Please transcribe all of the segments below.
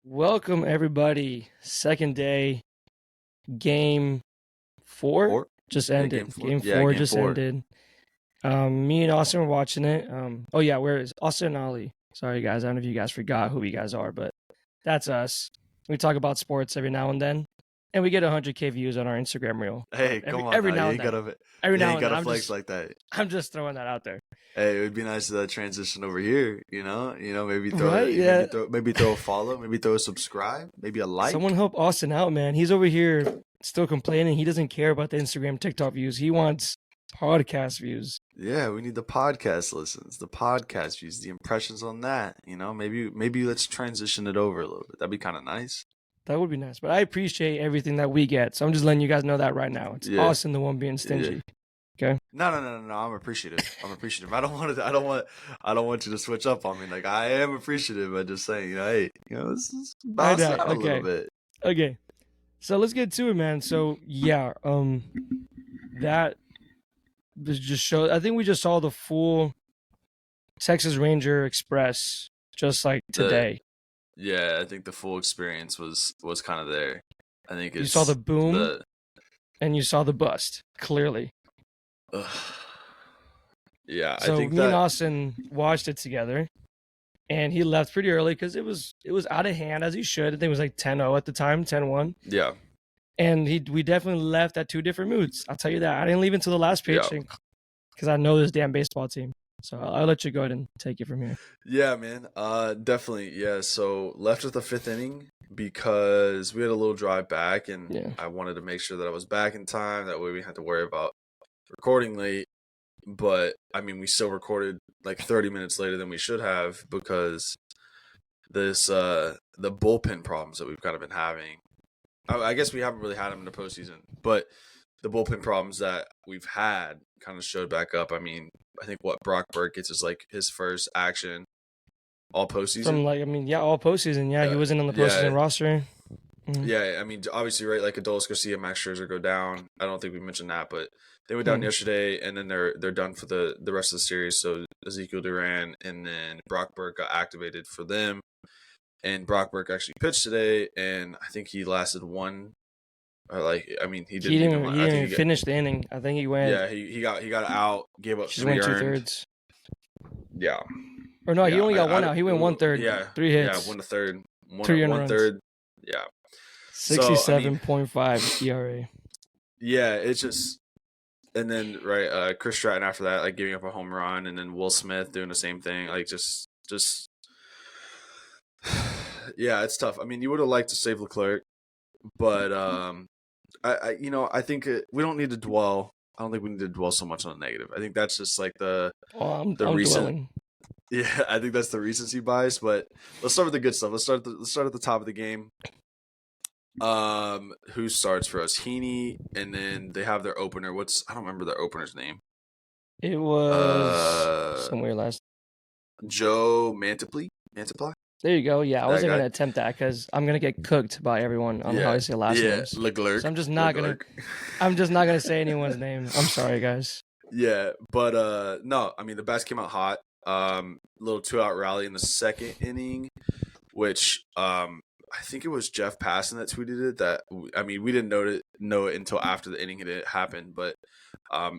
Welcome everybody. Second day, game four Four? just Yeah, ended. game four. Game Yeah, four game just four. ended. Me and Austin were watching it. Where is Austin and Ollie? Sorry guys, I don't know if you guys forgot who you guys are, but that's us. We talk about sports every now and then, and we get 100K views on our Instagram reel. Hey, Every come on every now. now You and ain't then. gotta, Every you now ain't and then. gotta I'm flex just like that. I'm just throwing that out there. Hey, it would be nice to transition over here. Maybe Right? Yeah. maybe throw a follow, maybe throw a subscribe, maybe a like. Someone help Austin out, man. He's over here still complaining. He doesn't care about the Instagram, TikTok views. He wants podcast views. Yeah, we need the podcast listens, the podcast views, the impressions on that. Maybe let's transition it over a little bit. That'd be kind of nice. That would be nice. But I appreciate everything that we get. So I'm just letting you guys know that right now. It's Yeah. Austin the one being stingy. Yeah. Okay. No. I'm appreciative. I don't want you to switch up on me. Like I am appreciative. I'm just saying, hey, this is balance it out a little bit. Okay. So let's get to it, man. So yeah, that just showed. I think we just saw the full Texas Ranger Express just like today. Yeah, I think the full experience was kind of there. I think you saw the boom and you saw the bust clearly. Yeah, so I think me and Austin watched it together, and he left pretty early because it was out of hand, as he should. I think it was like 10-0 at the time, 10-1. Yeah. And we definitely left at two different moods. I'll tell you that. I didn't leave until the last pitch because I know this damn baseball team. So I'll let you go ahead and take it from here. Yeah, man. Definitely. Yeah. So left at the fifth inning because we had a little drive back, and I wanted to make sure that I was back in time. That way we had to worry about recording late. But I mean, we still recorded like 30 minutes later than we should have because the bullpen problems that we've kind of been having. I guess we haven't really had them in the postseason, but the bullpen problems that we've had kind of showed back up. I mean, I think Brock Burke gets is like his first action all postseason. All postseason. Yeah, he wasn't on the postseason roster. Mm-hmm. Yeah, I mean, obviously, right? Like Adolis Garcia, Max Scherzer go down. I don't think we mentioned that, but they went down yesterday, and then they're done for the rest of the series. So Ezekiel Duran and then Brock Burke got activated for them. And Brock Burke actually pitched today, and I think he lasted one. He didn't even finish the inning. I think he went. Yeah, he got out, gave up 3 went earned. 2/3. Yeah. Or no, he only got one out. He went 1/3. Yeah, 3 hits. Yeah, 1/3. 3 1/3. Yeah. 67.5 ERA. Yeah, it's just, and then Chris Stratton after that, like giving up a home run, and then Will Smith doing the same thing, like just. Yeah, it's tough. I mean, you would have liked to save Leclerc, but I think we don't need to dwell. I don't think we need to dwell so much on the negative. I think that's just like the recent. Dwelling. Yeah, I think that's the recency bias. But let's start with the good stuff. Let's start at the top of the game. Who starts for us? Heaney, and then they have their opener. I don't remember their opener's name. It was somewhere last. Joe Mantiply. There you go. Yeah, I wasn't gonna attempt that because I'm gonna get cooked by everyone on how I say last names. Leclerc. So I'm just not gonna say anyone's name. I'm sorry, guys. Yeah, but no, I mean the bats came out hot. Little 2-out rally in the second inning, which I think it was Jeff Passan that tweeted it. That we didn't know it until after the inning had happened, but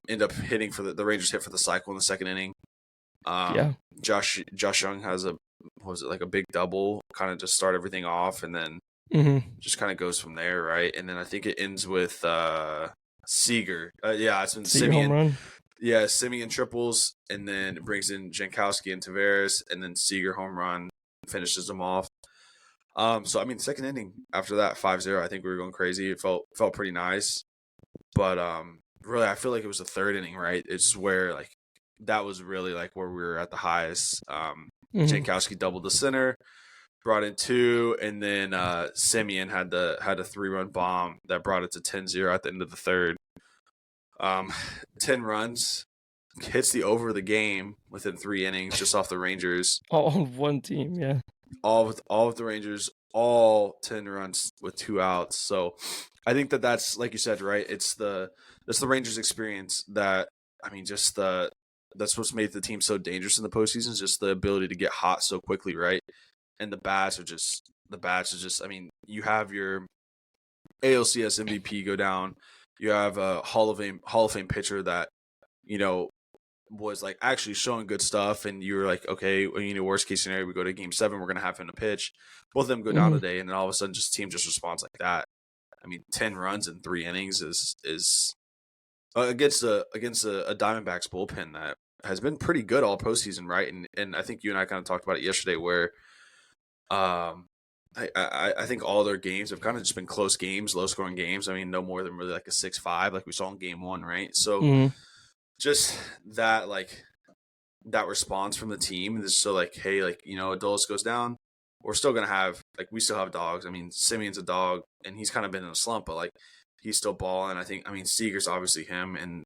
ended up hitting for the Rangers hit for the cycle in the second inning. Josh Young has a big double, kind of just start everything off, and then just kind of goes from there, right? And then I think it ends with Seager. It's been Simeon. Home run. Yeah, Simeon triples, and then it brings in Jankowski and Tavares, and then Seager home run finishes them off. So I mean, second inning after that 5-0, I think we were going crazy. It felt pretty nice, but really, I feel like it was the third inning, right? It's where that was really where we were at the highest. Jankowski doubled the center, brought in 2, and then Simeon had a 3-run bomb that brought it to 10-0 at the end of the third. 10 runs, hits the over of the game within 3 innings just off the Rangers. All of one team, yeah. All with the Rangers, all 10 runs with 2 outs. So I think that's like you said, right? It's the Rangers experience that that's what's made the team so dangerous in the postseason, is just the ability to get hot so quickly, right? And the bats are just the bats is just, I mean, you have your ALCS MVP go down. You have a Hall of Fame pitcher that, you know, was like actually showing good stuff, and you were like, okay, well, you know, worst case scenario, we go to Game 7, we're gonna have him to pitch. Both of them go down today, and then all of a sudden, team just responds like that. I mean, 10 runs in 3 innings is against a Diamondbacks bullpen that has been pretty good all postseason, right? And I think you and I kind of talked about it yesterday, where I think all their games have kind of just been close games, low scoring games. I mean, no more than really like a 6-5, like we saw in Game 1, right? So just that, like, that response from the team is so like, hey, like, you know, Adolis goes down, we're still gonna have, like, we still have dogs. I mean, Simeon's a dog, and he's kind of been in a slump, but like he's still balling. I mean, Seager's obviously him, and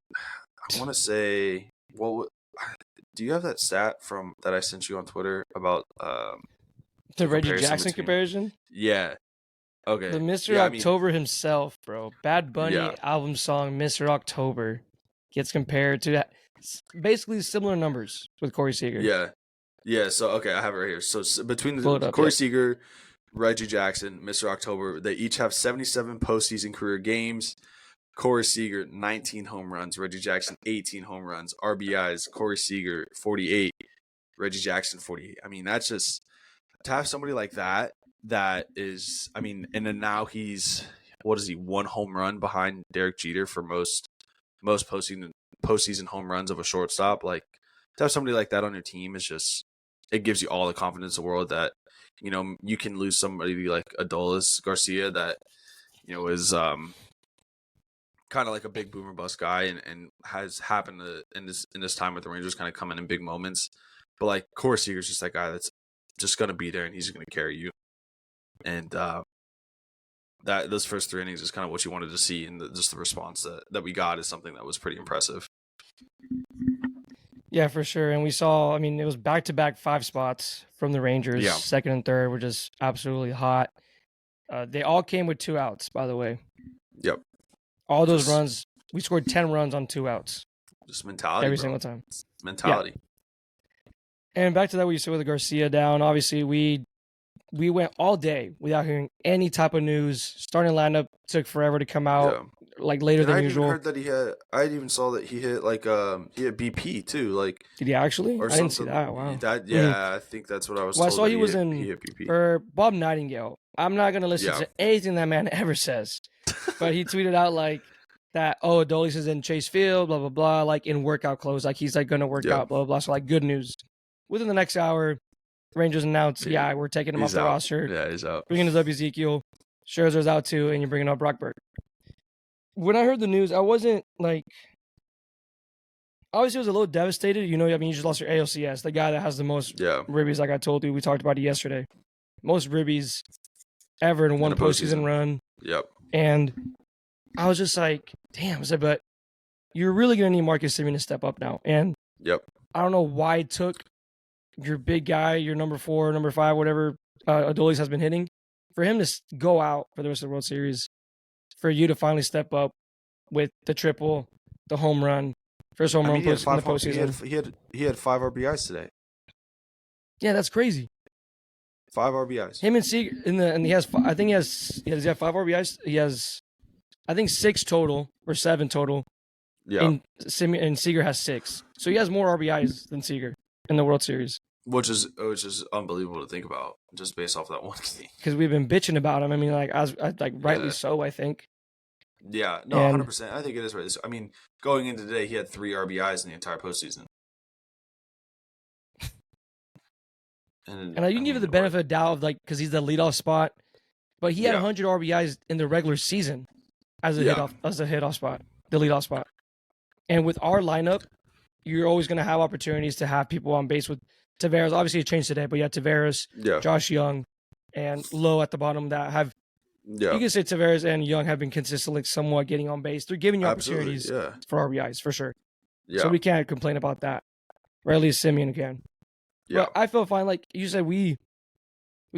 I want to say, do you have that stat from that I sent you on Twitter about the Reggie Jackson comparison? Yeah. Okay. The Mr. October himself, bro. Bad Bunny album song Mr. October gets compared to that. Basically similar numbers with Corey Seager. Yeah. Yeah, so okay, I have it right here. So between Corey Seager, Reggie Jackson, Mr. October, they each have 77 postseason career games. Corey Seager, 19 home runs. Reggie Jackson, 18 home runs. RBIs, Corey Seager, 48. Reggie Jackson, 48. I mean, that's just, to have somebody like that is, I mean, and then now he's, what is he, 1 home run behind Derek Jeter for most postseason home runs of a shortstop. Like, to have somebody like that on your team is just, it gives you all the confidence in the world that, you know, you can lose somebody like Adolis Garcia that, you know, is kind of like a big boomer bust guy and has happened to, in this time with the Rangers, kind of come in big moments. But like Corey Seager's just that guy that's just going to be there, and he's going to carry you. And that those first 3 innings is kind of what you wanted to see, and just the response that we got is something that was pretty impressive. Yeah, for sure. And we saw, I mean, it was back-to-back 5 spots from the Rangers. Yeah. Second and third were just absolutely hot. They all came with 2 outs, by the way. Yep. All those runs, we scored 10 runs on 2 outs. Just mentality, every single time. Mentality. Yeah. And back to that, what you said with the Garcia down. Obviously, we went all day without hearing any type of news. Starting lineup took forever to come out. Yeah. Like later than usual. I heard that I even saw that he hit like he hit BP too. Like, did he actually? Or I didn't see that. Wow. I think that's what I was. Well, told I saw he was hit BP. For Bob Nightingale. I'm not gonna listen to anything that man ever says, but he tweeted out like that. Oh, Adolis is in Chase Field, blah blah blah. Like in workout clothes, like he's like gonna work out, blah blah blah. So like good news. Within the next hour, Rangers announced, we're taking him off the roster. Yeah, he's out. Bringing us up Ezekiel. Scherzer's out too, and you're bringing up Brock Burke. When I heard the news, I wasn't like, obviously I was a little devastated. You know, I mean, you just lost your ALCS, the guy that has the most ribbies, like I told you. We talked about it yesterday. Most ribbies ever in one postseason run. Yep. And I was just like, damn. I said, but you're really going to need Marcus Semien to step up now. And I don't know why it took your big guy, your number 4, number 5, whatever Adolis has been hitting, for him to go out for the rest of the World Series. For you to finally step up with the triple, the home run, first home run in the postseason. He had 5 RBIs today. Yeah, that's crazy. 5 RBIs. Him and Seager and he has. I think he has 5 RBIs. He has, I think 6 total or 7 total. Yeah. And Seager has 6, so he has more RBIs than Seager in the World Series. Which is unbelievable to think about, just based off that one thing. Because we've been bitching about him. I mean, like rightly so, I think. Yeah, no, 100%. I think it is right. I mean, going into today, he had 3 RBIs in the entire postseason. And you can give it the benefit of doubt of because he's the leadoff spot, but he had 100 RBIs in the regular season as a hit-off spot, the leadoff spot. And with our lineup, you're always going to have opportunities to have people on base with Taveras. Obviously, it changed today, but you had Taveras, Josh Young, and Lowe at the bottom that have. You can say Taveras and Young have been consistently somewhat getting on base. They're giving you opportunities for RBIs for sure. Yeah. So we can't complain about that. Or at least Semien can. Yeah. But I felt fine. Like you said, we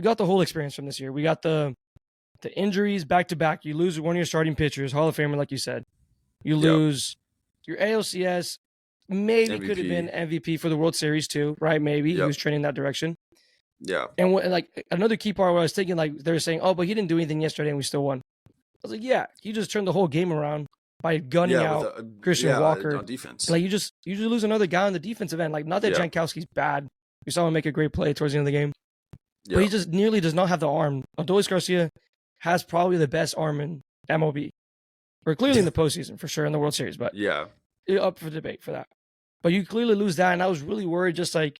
got the whole experience from this year. We got the injuries back to back. You lose one of your starting pitchers, Hall of Famer, like you said. You lose your ALCS. Maybe MVP. Could have been MVP for the World Series too, right? Maybe he was trending that direction. Yeah. And like another key part where I was thinking, like they were saying, oh, but he didn't do anything yesterday and we still won. I was like, yeah, he just turned the whole game around by gunning With out Christian Walker. on defense. Like you just lose another guy on the defensive end. Like not that Jankowski's bad. We saw him make a great play towards the end of the game. But he just nearly does not have the arm. Adolis Garcia has probably the best arm in MLB. Or clearly in the postseason, for sure, in the World Series. But up for debate for that. But you clearly lose that, and I was really worried, just like,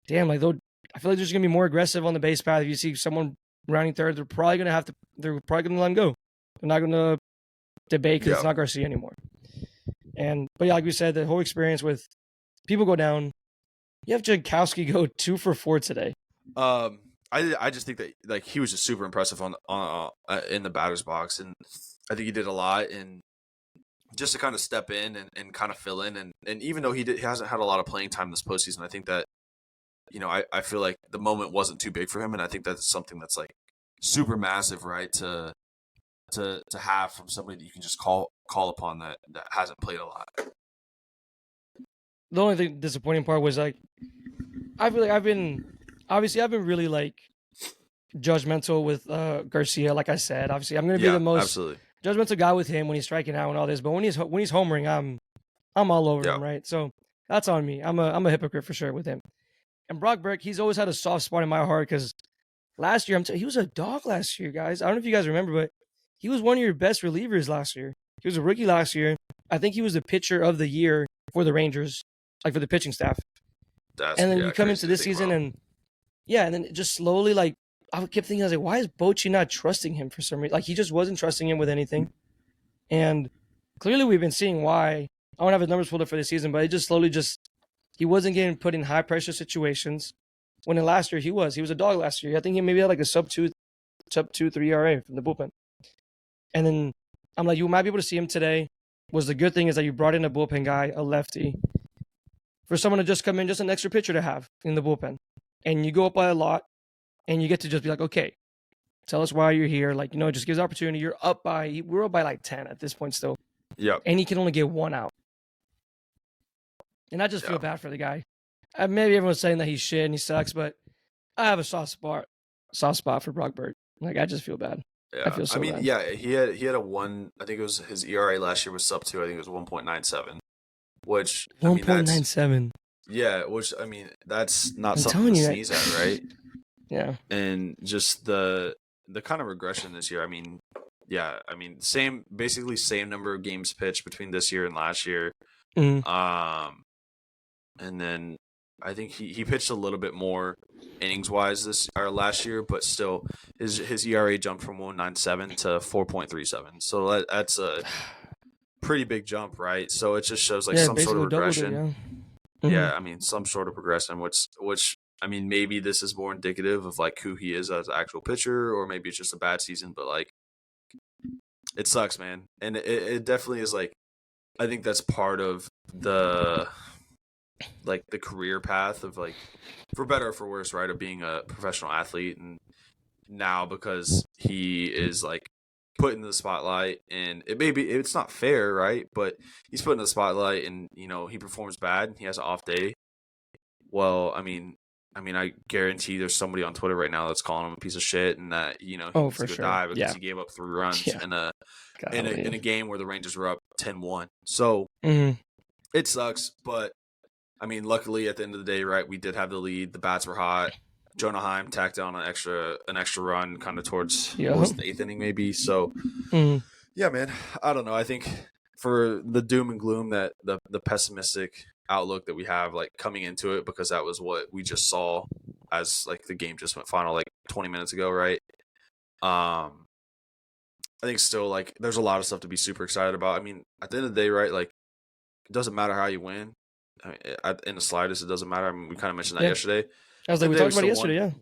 damn, like, I feel like they're just going to be more aggressive on the base path. If you see someone rounding third, they're probably going to let him go. They're not going to debate because it's not Garcia anymore. But yeah, like we said, the whole experience with people go down. You have Jankowski go 2 for 4 today. I just think that like he was just super impressive on in the batter's box, and I think he did a lot, and just to kind of step in and kind of fill in, and even though he hasn't had a lot of playing time this postseason, I think that I feel like the moment wasn't too big for him, and I think that's something that's like super massive, right? To have from somebody that you can just call upon that hasn't played a lot. The only disappointing part was like I feel like I've been really like judgmental with Garcia. Like I said, obviously I'm going to be the most judgmental guy with him when he's striking out and all this. But when he's homering, I'm all over him, right? So that's on me. I'm a hypocrite for sure with him. And Brock Burke, he's always had a soft spot in my heart because last year he was a dog last year, guys. I don't know if you guys remember, but he was one of your best relievers last year. He was a rookie last year. I think he was the pitcher of the year for the Rangers, like for the pitching staff. And then you come into this season and then just slowly, like, I kept thinking, I was like, why is Bochy not trusting him for some reason? Like, he just wasn't trusting him with anything. And clearly we've been seeing why. I don't have his numbers pulled up for this season, but it just slowly he wasn't getting put in high-pressure situations. When in last year he was a dog last year. I think he maybe had like a sub 2.3 ERA from the bullpen. And then I'm like, you might be able to see him today. The good thing is that you brought in a bullpen guy, a lefty, for someone to just come in, just an extra pitcher to have in the bullpen. And you go up by a lot, and you get to just be like, okay, tell us why you're here. Like, it just gives opportunity. We're up by like 10 at this point still. Yeah. And he can only get one out. And I just feel bad for the guy. Maybe everyone's saying that he's shit and he sucks, but I have a soft spot for Brock Burke. Like, I just feel bad. Yeah. I feel so bad. He had a 1, I think it was his ERA last year was sub 2. I think it was 1.97, which 1.97. Yeah, which I mean, that's not something to sneeze at, right? Yeah. And just the kind of regression this year. I mean, basically same number of games pitched between this year and last year. Mm-hmm. And then I think he pitched a little bit more innings wise last year, but still his ERA jumped from 1.97 to 4.37. So that's a pretty big jump, right? So it just shows like some sort of regression. Yeah, I mean, some sort of progression, which I mean, maybe this is more indicative of like who he is as an actual pitcher, or maybe it's just a bad season. But like, it sucks, man, and it definitely is. Like, I think that's part of the career path of like, for better or for worse, right, of being a professional athlete, and now because he is like put in the spotlight, and it's not fair, right? But he's put in the spotlight, and he performs bad, and he has an off day. Well, I mean, I guarantee there's somebody on Twitter right now that's calling him a piece of shit, and that he needs to go die because he gave up 3 runs in a game where the Rangers were up 10-1. So it sucks, but I mean, luckily at the end of the day, right, we did have the lead. The bats were hot. Jonah Heim tacked on an extra run kind of towards the 8th inning maybe. So, yeah, man, I don't know. I think for the doom and gloom, that the pessimistic outlook that we have like coming into it, because that was what we just saw as like the game just went final like 20 minutes ago, right? I think still like there's a lot of stuff to be super excited about. I mean, at the end of the day, right, like it doesn't matter how you win. I mean, in the slightest, it doesn't matter. I mean, we kind of mentioned that yesterday. I was like, we talked about it yesterday,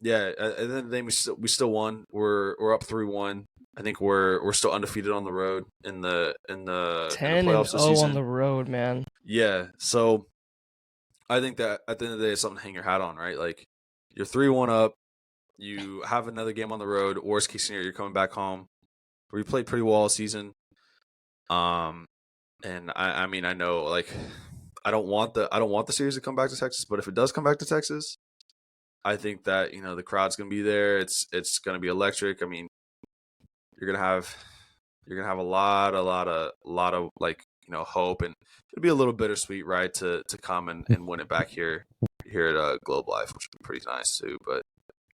Yeah, and then we still won. We're up 3-1. I think we're still undefeated on the road in the 10-0 on the road, man. Yeah, so I think that at the end of the day, it's something to hang your hat on, right? Like you're 3-1 up. You have another game on the road. Worst case scenario, you're coming back home. We played pretty well all season. And I mean, I know like I don't want the series to come back to Texas, but if it does come back to Texas, I think that the crowd's gonna be there. It's gonna be electric. I mean, you're gonna have a lot of like hope, and it'll be a little bittersweet, right, to come and win it back here at Globe Life, which would be pretty nice too. But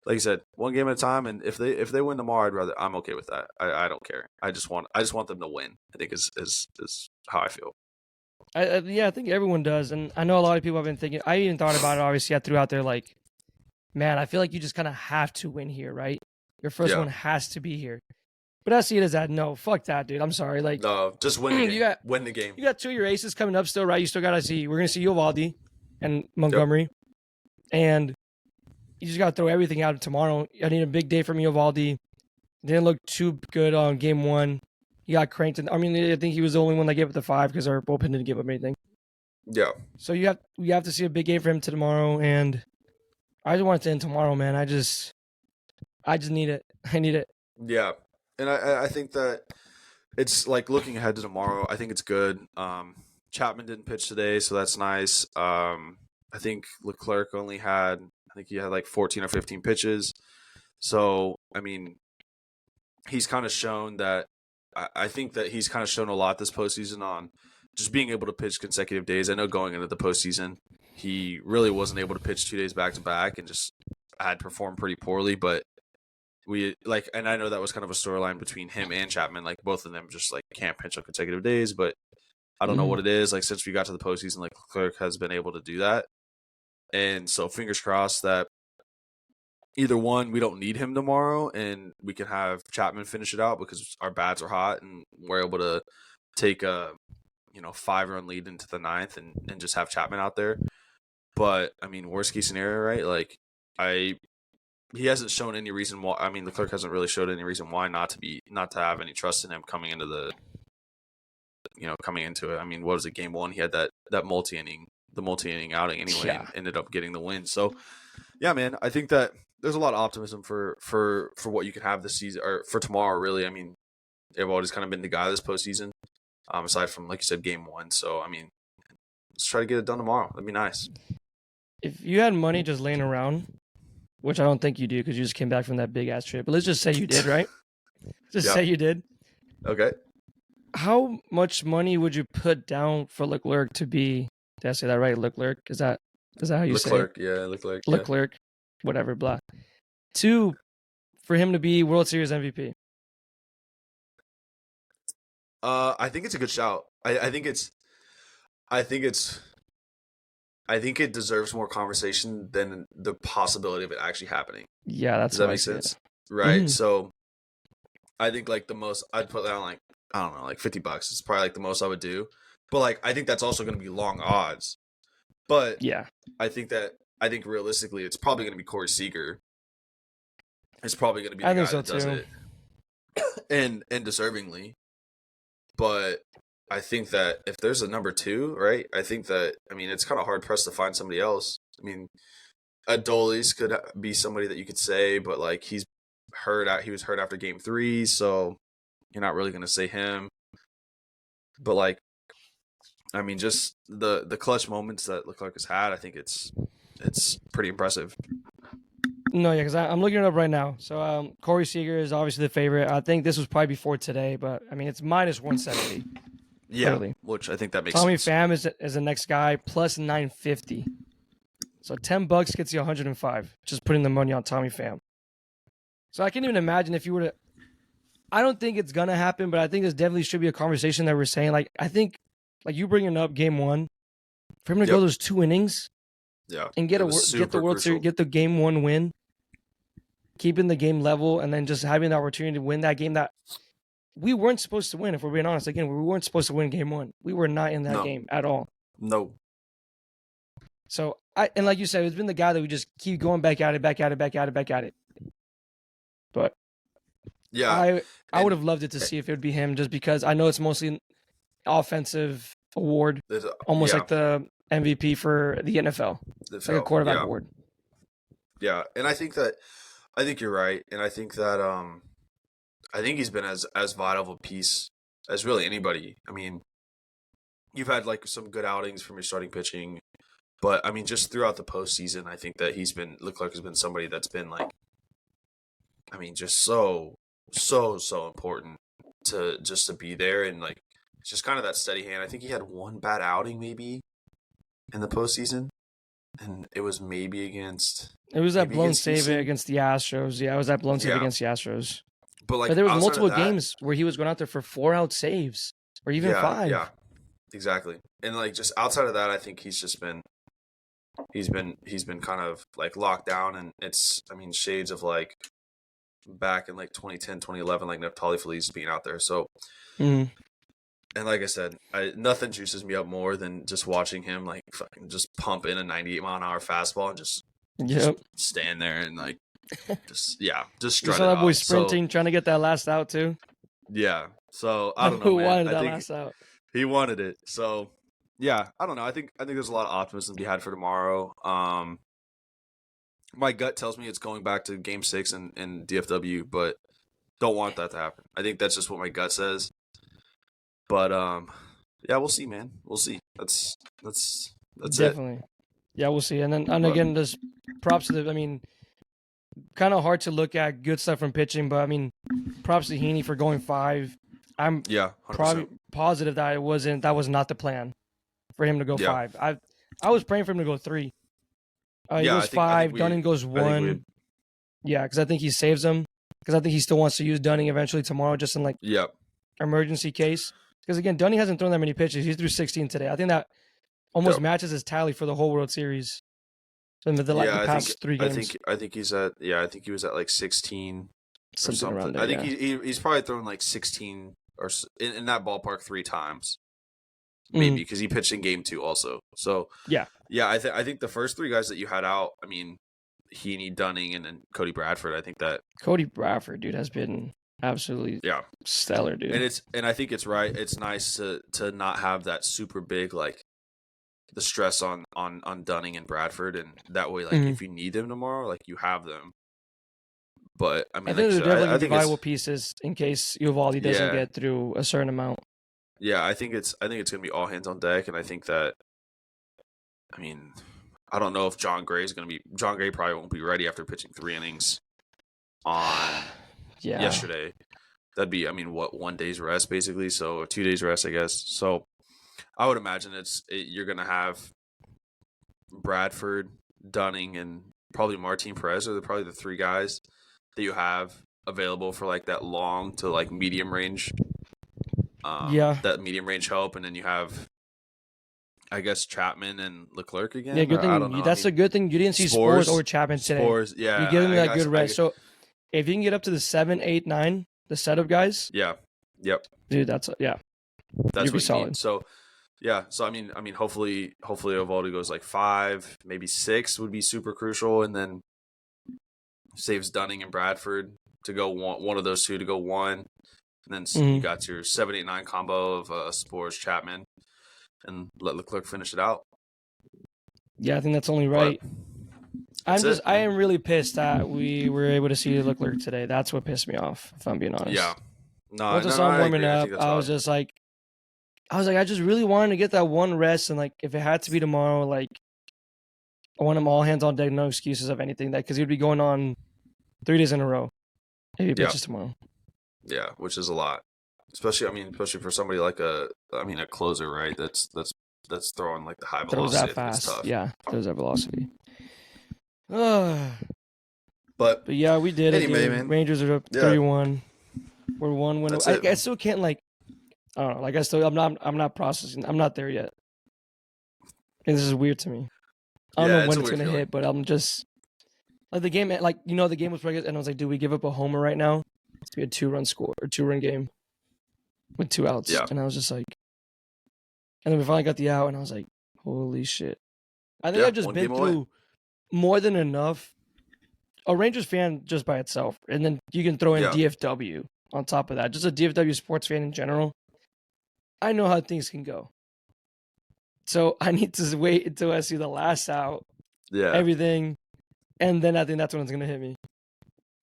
like you said, one game at a time, and if they win tomorrow, I'm okay with that. I don't care. I just want them to win. I think is how I feel. Yeah, I think everyone does, and I know a lot of people have been thinking. I even thought about it. Obviously, I threw out there like, man, I feel like you just kind of have to win here, right? Your first one has to be here. But I see it as that. No, fuck that, dude. I'm sorry. Like, no, just win the game. Win the game. You got two of your aces coming up still, right? You still got to see. We're gonna see Uvalde and Montgomery, and you just got to throw everything out tomorrow. I need a big day from Uvalde. Didn't look too good on game one. He got cranked. I think he was the only one that gave up the 5 because our bullpen didn't give up anything. Yeah. So you have to see a big game for him tomorrow, and I just want it to end tomorrow, man. I just need it. I need it. Yeah, and I think that it's like looking ahead to tomorrow. I think it's good. Chapman didn't pitch today, so that's nice. I think Leclerc only had like 14 or 15 pitches. So I mean, he's kind of shown that. I think that he's kind of shown a lot this postseason on just being able to pitch consecutive days. I know going into the postseason, he really wasn't able to pitch 2 days back to back and just had performed pretty poorly. But and I know that was kind of a storyline between him and Chapman. Like both of them just like can't pitch on consecutive days. But I don't know what it is. Like since we got to the postseason, like Leclerc has been able to do that. And so fingers crossed that either one, we don't need him tomorrow, and we can have Chapman finish it out because our bats are hot, and we're able to take a 5-run lead into the 9th and just have Chapman out there. But I mean, worst case scenario, right? Like he hasn't shown any reason why. I mean, Leclerc hasn't really showed any reason why not to have any trust in him coming into it. I mean, what was it? Game 1, he had that multi-inning outing anyway, and ended up getting the win. So yeah, man, I think that there's a lot of optimism for what you can have this season or for tomorrow. Really, I mean, Evaldi's kind of been the guy this postseason, aside from like you said, game 1. So I mean, let's try to get it done tomorrow. That'd be nice. If you had money just laying around, which I don't think you do because you just came back from that big ass trip, but let's just say you did, right? Say you did. Okay. How much money would you put down for Leclerc to be? Did I say that right? Leclerc? Is that how you say it? Leclerc, yeah, Leclerc. Leclerc, whatever, blah. 2, for him to be World Series MVP. I think it's a good shout. I think it deserves more conversation than the possibility of it actually happening. Yeah, that's. Does that make sense? Right. Mm-hmm. So I think like the most I'd put down like I don't know like $50. It's probably like the most I would do. But like I think that's also going to be long odds. But yeah, I think realistically it's probably going to be Corey Seager. It's probably going to be the guy that does it, and deservingly. But I think that if there's a number 2, right? I think that it's kind of hard pressed to find somebody else. I mean, Adolis could be somebody that you could say, but like he was hurt after game 3, so you're not really going to say him. But like, I mean, just the clutch moments that Leclerc has had, I think it's pretty impressive. No, yeah, because I'm looking it up right now. So Corey Seager is obviously the favorite. I think this was probably before today, but I mean it's minus 170. Yeah, clearly. Which I think that makes sense. Tommy Pham is the next guy plus 950. So $10 gets you 105. Just putting the money on Tommy Pham. So I can't even imagine if you were to. I don't think it's gonna happen, but I think this definitely should be a conversation that we're saying. Like I think, like you bringing up game 1, for him to go those 2 innings. Yeah, and get the World Series, get the game 1 win, keeping the game level, and then just having the opportunity to win that game that we weren't supposed to win. If we're being honest, again, we weren't supposed to win game 1. We were not in that game at all. No. So and like you said, it's been the guy that we just keep going back at it. But yeah, I would have loved it to see if it would be him, just because I know it's mostly an offensive award, almost like the MVP for the NFL. Like a quarterback award. Yeah, and I think you're right, and I think that I think he's been as vital of a piece as really anybody. I mean, you've had like some good outings from your starting pitching. But I mean, just throughout the postseason, I think that Leclerc has been somebody that's been like, I mean, just so important to be there, and like just kind of that steady hand. I think he had one bad outing maybe in the postseason, and it was maybe against. It was that blown save Houston. against the Astros. Yeah, it was that blown save against the Astros. But like, but there was multiple games where he was going out there for 4-out saves, or even 5. Yeah, exactly. And like, just outside of that, I think he's been kind of like locked down, and it's, I mean, shades of like back in like 2010, 2011, like Neftali Feliz being out there. So, and like I said, nothing juices me up more than just watching him like fucking just pump in a 98-mile-an-hour fastball and just stand there and like just strut. You saw that boy sprinting, trying to get that last out too. Yeah. So I don't know, Who man. wanted that last out? He wanted it. So yeah, I don't know. I think there's a lot of optimism to be had for tomorrow. My gut tells me it's going back to Game 6 in DFW, but don't want that to happen. I think that's just what my gut says. But yeah, we'll see, man. We'll see. That's definitely it. Yeah, we'll see. And again, just props to I mean, kind of hard to look at good stuff from pitching, but I mean, props to Heaney for going 5. I'm 100%. Probably positive that that was not the plan for him to go 5. I was praying for him to go 3. He goes 5. Dunning goes 1. Yeah, because I think he saves him. Because I think he still wants to use Dunning eventually tomorrow, just in like emergency case. Because again, Dunning hasn't thrown that many pitches. He threw 16 today. I think that almost matches his tally for the whole World Series. So in the past 3 games. I think he's at. Yeah, I think he was at like 16 or something. Around there, I think he's probably thrown like 16 or in that ballpark 3 times. Maybe because he pitched in Game 2 also. So yeah. I think the first 3 guys that you had out, I mean, Heaney, Dunning, and then Cody Bradford. I think that Cody Bradford, dude, has been absolutely stellar, dude. And I think it's right. It's nice to not have that super big like the stress on Dunning and Bradford, and that way, like if you need them tomorrow, like you have them. But I mean, I think they're definitely valuable pieces in case Uvalde doesn't get through a certain amount. Yeah, I think it's gonna be all hands on deck, and I think that, I mean, I don't know if John Gray probably won't be ready after pitching 3 innings on yesterday. That'd be, I mean, 1 day's rest basically, so 2 days rest, I guess. So I would imagine you're gonna have Bradford, Dunning, and probably Martin Perez are probably the 3 guys that you have available for like that long to like medium range. That medium range help, and then you have, I guess, Chapman and Leclerc again. Yeah, good thing. I don't know. That's a good thing. You didn't see Spores or Chapman today. Yeah, you give them that good rest. So if you can get up to the 7, 8, 9, the setup guys. Yeah. Yep. Dude, that's you'd be solid. So yeah. So I mean, hopefully Uvalde goes like 5, maybe 6 would be super crucial, and then saves Dunning and Bradford to go one of those 2 to go 1. And then you got your 7, 8, 9 combo of Spores, Chapman, and let Leclerc finish it out. Yeah, I think that's only right. I am really pissed that we were able to see Leclerc today. That's what pissed me off, if I'm being honest. Yeah. Once I saw him warming up, I was like, I just really wanted to get that one rest, and like, if it had to be tomorrow, like, I want him all hands on deck, no excuses of anything, because he'd be going on 3 days in a row if he pitches tomorrow. Yeah, which is a lot, especially for somebody like a closer, right? That's throwing like the high velocity. Throws that fast, tough. Yeah, throws that velocity. But yeah, we did it. Man. Rangers are up 3-1. We're 1 win. I still can't I don't know. Like I'm not processing. I'm not there yet. And this is weird to me. I don't know when it's gonna hit, but I'm just like the game. Like the game was pretty good, and I was like, do we give up a homer right now? To be a 2-run score or 2-run game with 2 outs. Yeah. And I was just like, and then we finally got the out, and I was like, holy shit. I think I've just been through more than enough. A Rangers fan just by itself, and then you can throw in DFW on top of that. Just a DFW sports fan in general. I know how things can go. So I need to wait until I see the last out, everything, and then I think that's when it's going to hit me.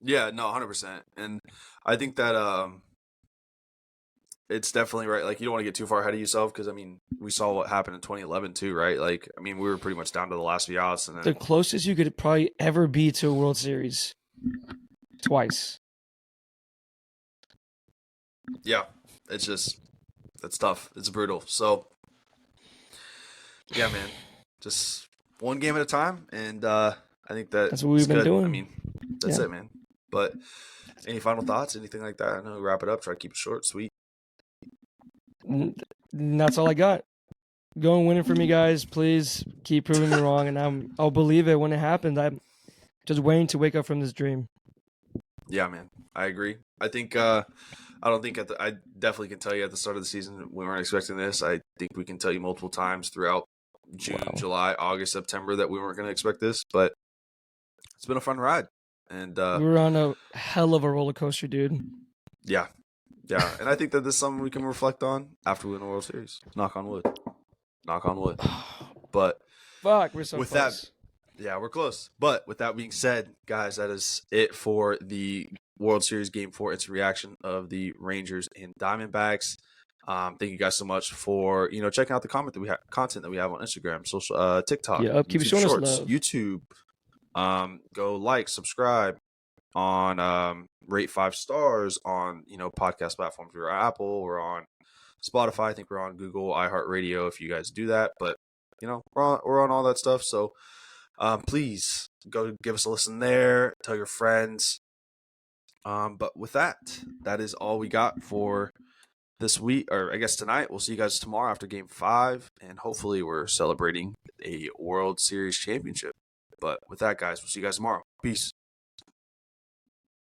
Yeah, no, 100%. And I think that it's definitely right. Like, you don't want to get too far ahead of yourself because, I mean, we saw what happened in 2011 too, right? Like, I mean, we were pretty much down to the last few outs. And then, The closest you could probably ever be to a World Series. Twice. Yeah, it's just, it's tough. It's brutal. So, yeah, man, just one game at a time. And I think that's what we've been good. doing. I mean, that's it, man. But any final thoughts? Anything like that? I know we wrap it up. Try to keep it short, sweet. That's all I got. Go and win it for me, guys. Please keep proving me wrong, and I'll believe it when it happens. I'm just waiting to wake up from this dream. Yeah, man, I agree. I think I definitely can tell you at the start of the season we weren't expecting this. I think we can tell you multiple times throughout June, July, August, September that we weren't going to expect this, but it's been a fun ride. And we were on a hell of a roller coaster, dude. Yeah. And I think that this is something we can reflect on after we win the World Series. Knock on wood. But fuck, we're so with close. We're close. But with that being said, guys, that is it for the World Series Game 4 instant reaction of the Rangers and Diamondbacks. Thank you guys so much for checking out the content that we have on Instagram, social, TikTok, keep YouTube showing Shorts, us love. YouTube. Go like, subscribe on rate 5 stars on podcast platforms. We're on Apple, we're on Spotify. I think we're on Google, iHeartRadio. If you guys do that, but we're on all that stuff. So please go give us a listen there. Tell your friends. But with that is all we got for this week, or I guess tonight. We'll see you guys tomorrow after Game 5, and hopefully we're celebrating a World Series championship. But with that, guys, we'll see you guys tomorrow. Peace.